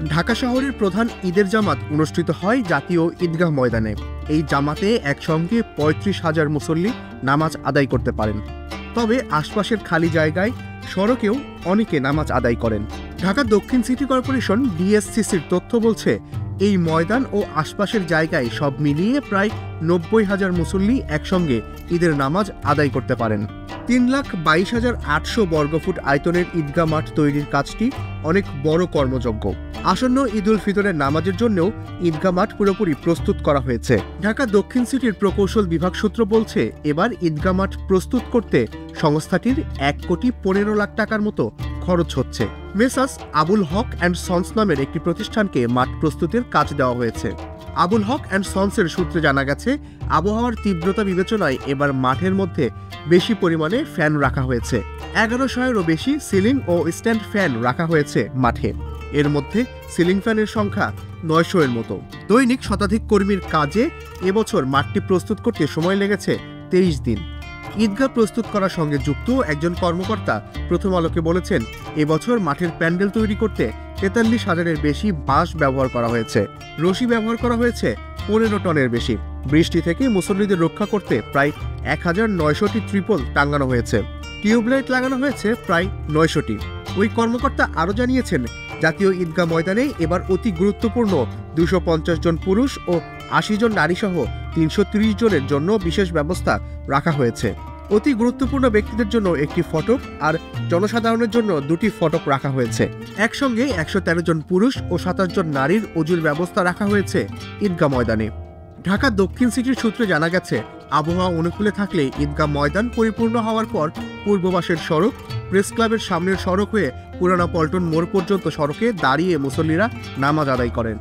ঢাকা শহরের প্রধান ঈদের জামাত অনুষ্ঠিত হয় জাতীয় ঈদগাহ ময়দানে। এই জামাতে একসঙ্গে ৩৫,০০০ মুসল্লি নামাজ আদায় করতে পারেন। তবে আশপাশের খালি জায়গায় সড়কেও অনেকে নামাজ আদায় করেন। ঢাকা দক্ষিণ সিটি কর্পোরেশন ডিএসসিসির তথ্য বলছে, এই ময়দান ও আশপাশের জায়গায় সব মিলিয়ে প্রায় ৯০,০০০ মুসল্লি একসঙ্গে ঈদের নামাজ আদায় করতে পারেন। ৩,২২,৮০০ বর্গফুট আয়তনের ঈদগাহ মাঠ তৈরির কাজটি অনেক বড় কর্মযজ্ঞ। আসন্ন ঈদ উল ফিতরের নামাজের জন্যও ঈদগাহ মাঠ পুরোপুরি প্রস্তুত করা হয়েছে। ঢাকা দক্ষিণ সিটির প্রকৌশল বিভাগ সূত্র বলছে, এবার ঈদগাহ মাঠ প্রস্তুত করতে সংস্থাটির ১,১৫,০০,০০০ টাকার মতো খরচ হচ্ছে। Messrs Abul Haq and sons নামের একটি প্রতিষ্ঠানকে মাঠ প্রস্তুতের কাজ দেওয়া হয়েছে। আবুল হক অ্যান্ড সন্সের সূত্রে জানা গেছে, আবহাওয়ার তীব্রতা বিবেচনায় এবার মাঠের মধ্যে বেশি পরিমাণে ফ্যান রাখা হয়েছে। ১১০০-এরও বেশি সিলিং ও স্ট্যান্ড ফ্যান রাখা হয়েছে মাঠে। এর মধ্যে সিলিং ফ্যানের সংখ্যা ৯০০-এর মতো। দৈনিক শতাধিক কর্মীর কাজে এবছর মাঠটি প্রস্তুত করতে সময় লেগেছে ২৩ দিন। ঈদগাহ প্রস্তুত করার সঙ্গে যুক্ত একজন কর্মকর্তা প্রথম আলোকে বলেছেন, এবছর মাঠের প্যান্ডেল তৈরি করতে ৪৩,০০০-এর বেশি বাঁশ ব্যবহার করা হয়েছে। রশি ব্যবহার করা হয়েছে ১৫ টনের বেশি। বৃষ্টি থেকে মুসল্লিদের রক্ষা করতে প্রায় ১,৯০০টি ত্রিপল টাঙানো হয়েছে। টিউবলাইট লাগানো হয়েছে প্রায় ৯০০টি। ওই কর্মকর্তা আরও জানিয়েছেন, জাতীয় ঈদগাহ ময়দানে এবার অতি গুরুত্বপূর্ণ ২৫০ জন পুরুষ ও ৮০ জন নারীসহ ৩৩০ জনের জন্য বিশেষ ব্যবস্থা রাখা হয়েছে। অতি গুরুত্বপূর্ণ ব্যক্তিদের জন্য একটি ফটক আর জনসাধারণের জন্য ২টি ফটক রাখা হয়েছে। একসঙ্গে ১১৩ জন পুরুষ ও ২৭ জন নারীর অজুর ব্যবস্থা রাখা হয়েছে ঈদগাহ ময়দানে। ঢাকা দক্ষিণ সিটির সূত্রে জানা গেছে, আবহাওয়া অনুকূলে থাকলে ঈদগাহ ময়দান পরিপূর্ণ হওয়ার পর পূর্ববাসের সড়ক, প্রেস ক্লাবের সামনের সড়ক হয়ে পুরানা পল্টন মোড় পর্যন্ত সড়কে দাঁড়িয়ে মুসল্লিরা নামাজ আদায় করেন।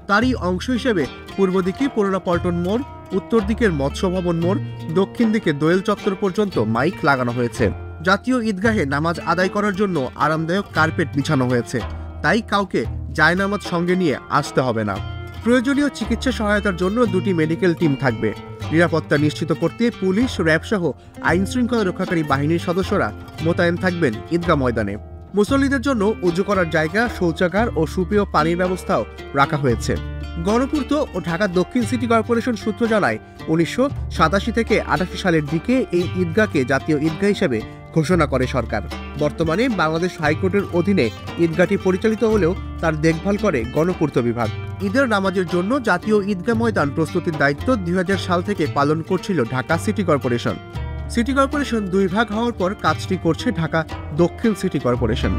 তারই অংশ হিসেবে পূর্ব দিকে পুরানা পল্টন মোড়, উত্তর দিকের মৎস্য ভবন মোড়, দক্ষিণ দিকে দোয়েল চত্বর পর্যন্ত মাইক লাগানো হয়েছে। জাতীয় ঈদগাহে নামাজ আদায় করার জন্য আরামদায়ক কার্পেট বিছানো হয়েছে, তাই কাউকে জায়নামাজ সঙ্গে নিয়ে আসতে হবে না। প্রয়োজনীয় চিকিৎসা সহায়তার জন্য 2টি মেডিকেল টিম থাকবে। নিরাপত্তা নিশ্চিত করতে পুলিশ, র্যাব সহ আইন শৃঙ্খলা রক্ষাকারী বাহিনীর সদস্যরা মোতায়েন থাকবেন ঈদগাহ ময়দানে। মুসল্লিদের জন্য উজু করার জায়গা, শৌচাগার ও সুপেয় পানির ব্যবস্থাও রাখা হয়েছে। গণপূর্ত ও ঢাকা দক্ষিণ সিটি কর্পোরেশন সূত্র জানায়, ১৯৮৭ থেকে ৮৮ সালের দিকে এই ঈদগাহকে জাতীয় ঈদগাহ হিসেবে ঘোষণা করে সরকার। বর্তমানে বাংলাদেশ হাইকোর্টের অধীনে ঈদগাহটি পরিচালিত হলেও তার দেখভাল করে গণপূর্ত বিভাগ। ঈদের নামাজের জন্য জাতীয় ঈদগাহ ময়দান প্রস্তুতির দায়িত্ব ২০০০ সাল থেকে পালন করছিল Dhaka city corporation. City corporation ২ ভাগ হওয়ার পর কাজটি করছে ঢাকা দক্ষিণ সিটি কর্পোরেশন।